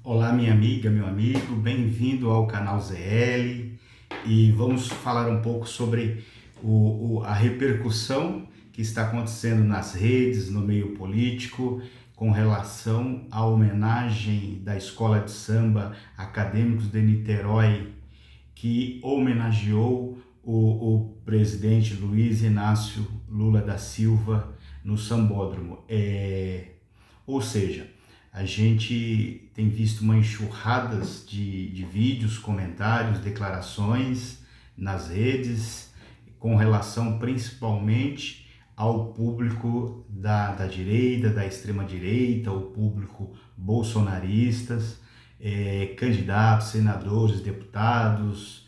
Olá, minha amiga, meu amigo, bem-vindo ao canal ZL e vamos falar um pouco sobre a repercussão que está acontecendo nas redes, no meio político, com relação à homenagem da Escola de Samba Acadêmicos de Niterói, que homenageou o presidente Luiz Inácio Lula da Silva no Sambódromo. Ou seja, a gente tem visto uma enxurrada de vídeos, comentários, declarações nas redes com relação principalmente ao público da direita, da extrema-direita, o público bolsonaristas, candidatos, senadores, deputados,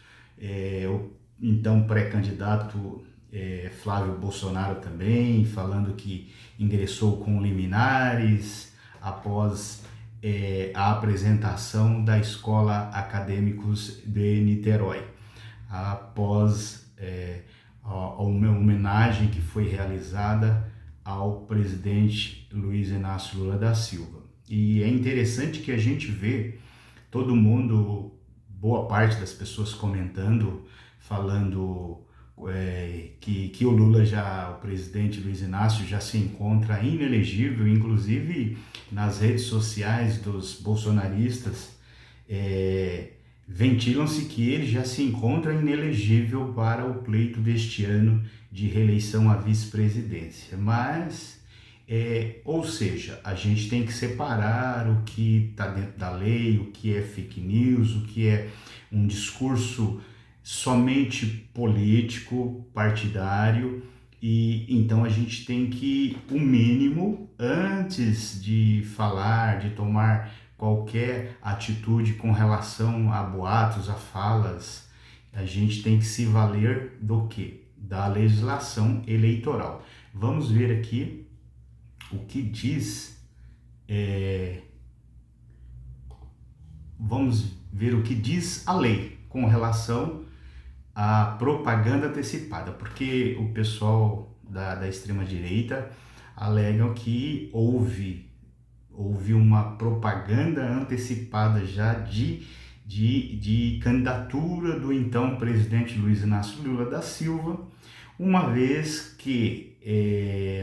o então pré-candidato Flávio Bolsonaro também, falando que ingressou com liminares após a apresentação da Escola Acadêmicos de Niterói, após a homenagem que foi realizada ao presidente Luiz Inácio Lula da Silva. E é interessante que a gente vê todo mundo, boa parte das pessoas comentando, falando que o Lula o presidente Luiz Inácio já se encontra inelegível, inclusive nas redes sociais dos bolsonaristas ventilam-se que ele já se encontra inelegível para o pleito deste ano de reeleição à vice-presidência. Mas, ou seja, a gente tem que separar o que está dentro da lei, o que é fake news, o que é um discurso somente político, partidário, e então a gente tem que, o mínimo, antes de falar, de tomar qualquer atitude com relação a boatos, a falas, a gente tem que se valer do quê? Da legislação eleitoral. Vamos ver aqui o que diz, vamos ver o que diz a lei com relação à propaganda antecipada, porque o pessoal da extrema-direita alegam que houve uma propaganda antecipada já de candidatura do então presidente Luiz Inácio Lula da Silva, uma vez que,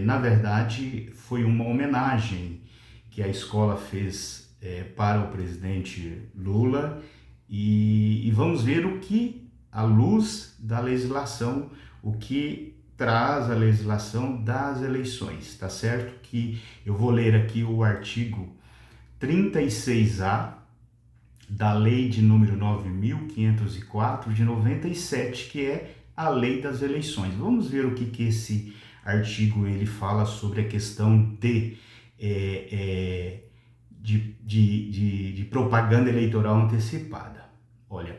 na verdade, foi uma homenagem que a escola fez para o presidente Lula, e vamos ver o que, à luz da legislação, o que traz a legislação das eleições, tá certo? Que eu vou ler aqui o artigo 36A da lei de número 9.504 de 97, que é a lei das eleições. Vamos ver o que esse artigo ele fala sobre a questão de propaganda eleitoral antecipada. Olha,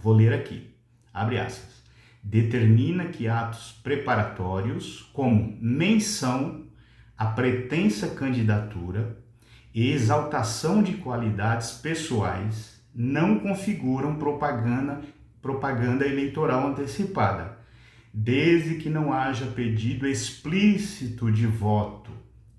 vou ler aqui, abre aspas. Determina que atos preparatórios, como menção à pretensa candidatura e exaltação de qualidades pessoais, não configuram propaganda eleitoral antecipada, desde que não haja pedido explícito de voto.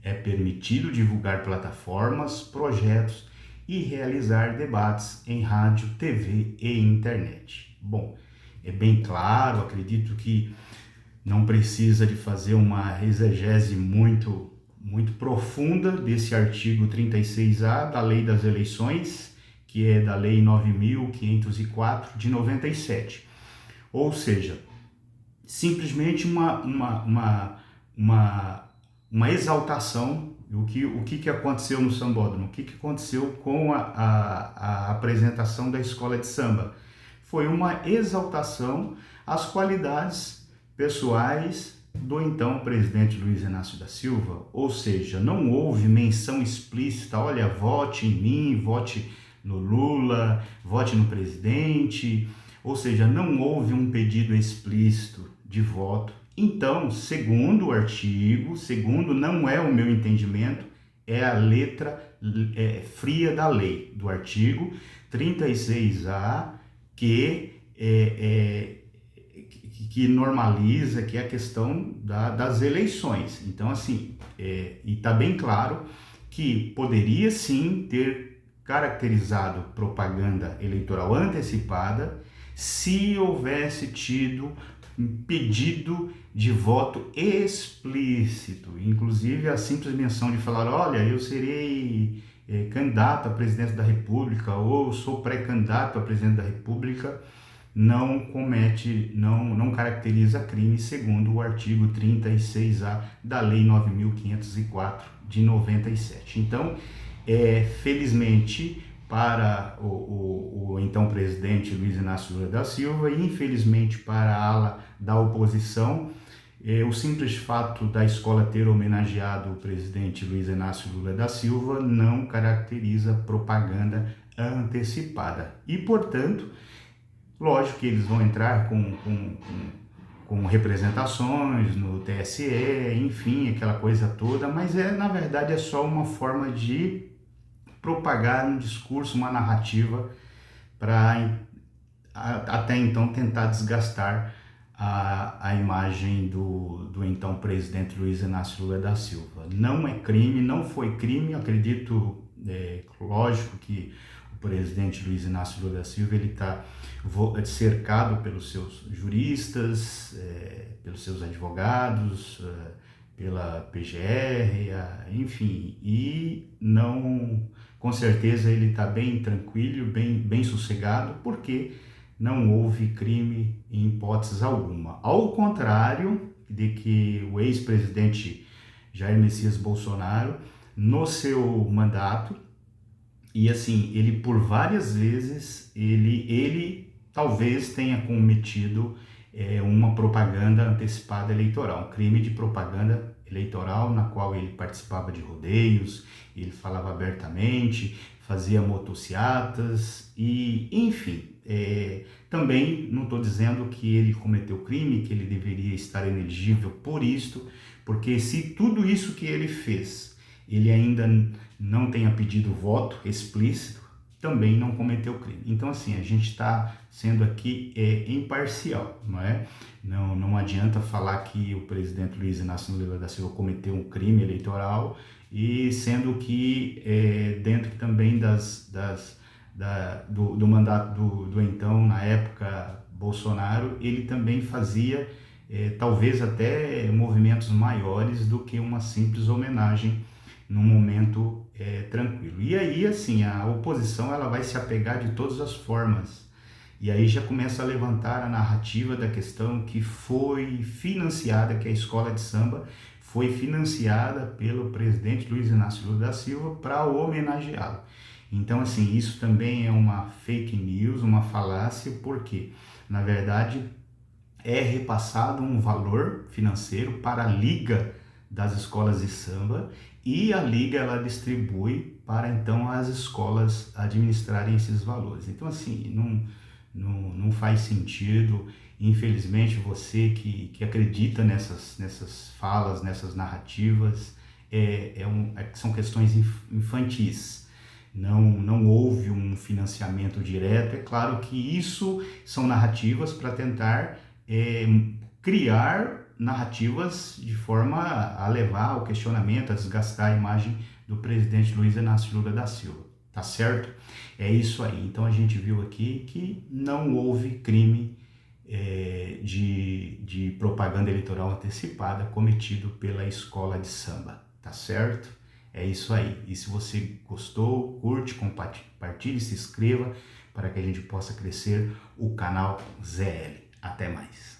É permitido divulgar plataformas, projetos e realizar debates em rádio, TV e internet. Bom, é bem claro, acredito que não precisa de fazer uma exegese muito profunda desse artigo 36A da Lei das Eleições, que é da Lei 9.504 de 97. Ou seja, simplesmente uma exaltação. O que aconteceu no Sambódromo? O que aconteceu com a apresentação da escola de samba? Foi uma exaltação às qualidades pessoais do então presidente Luiz Inácio da Silva, ou seja, não houve menção explícita, olha, vote em mim, vote no Lula, vote no presidente, ou seja, não houve um pedido explícito de voto. Então, segundo o artigo, não é o meu entendimento, é a letra fria da lei, do artigo 36A, que normaliza, que é a questão das eleições. Então, assim, e está bem claro que poderia sim ter caracterizado propaganda eleitoral antecipada se houvesse tido pedido de voto explícito, inclusive a simples menção de falar, olha, eu serei candidato a presidente da República ou sou pré-candidato a presidente da República, não caracteriza crime segundo o artigo 36A da Lei 9.504 de 97. Então, felizmente para o então presidente Luiz Inácio Lula da Silva e infelizmente para a ala da oposição, o simples fato da escola ter homenageado o presidente Luiz Inácio Lula da Silva não caracteriza propaganda antecipada. E, portanto, lógico que eles vão entrar com representações no TSE, enfim, aquela coisa toda, mas na verdade é só uma forma de propagar um discurso, uma narrativa para até então tentar desgastar a imagem do então presidente Luiz Inácio Lula da Silva. Não é crime, não foi crime, acredito, lógico que o presidente Luiz Inácio Lula da Silva ele está cercado pelos seus juristas, pelos seus advogados, pela PGR, enfim, e não, com certeza ele está bem tranquilo, bem sossegado, porque não houve crime em hipótese alguma. Ao contrário de que o ex-presidente Jair Messias Bolsonaro, no seu mandato, e assim, ele por várias vezes, ele talvez tenha cometido uma propaganda antecipada eleitoral, um crime de propaganda eleitoral na qual ele participava de rodeios, ele falava abertamente, fazia motociatas e, enfim, também não estou dizendo que ele cometeu crime, que ele deveria estar inelegível por isto, porque se tudo isso que ele fez, ele ainda não tenha pedido voto explícito, também não cometeu crime. Então, assim, a gente está sendo aqui imparcial, não é? Não adianta falar que o presidente Luiz Inácio Lula da Silva cometeu um crime eleitoral, e sendo que dentro também do mandato do então, na época, Bolsonaro, ele também fazia talvez até movimentos maiores do que uma simples homenagem num momento tranquilo. E aí, assim, a oposição ela vai se apegar de todas as formas. E aí já começa a levantar a narrativa da questão que foi financiada, que a escola de samba foi financiada pelo presidente Luiz Inácio Lula da Silva para homenageá-lo. Então, assim, isso também é uma fake news, uma falácia, porque, na verdade, é repassado um valor financeiro para a Liga das Escolas de Samba e a Liga ela distribui para então as escolas administrarem esses valores. Então, assim, não faz sentido. Infelizmente, você que acredita nessas falas, nessas narrativas, são questões infantis. Não houve um financiamento direto. É claro que isso são narrativas para tentar criar narrativas de forma a levar ao questionamento, a desgastar a imagem do presidente Luiz Inácio Lula da Silva. Tá certo? É isso aí. Então a gente viu aqui que não houve crime de propaganda eleitoral antecipada cometido pela escola de samba. Tá certo? É isso aí. E se você gostou, curte, compartilhe, se inscreva para que a gente possa crescer o canal ZL. Até mais.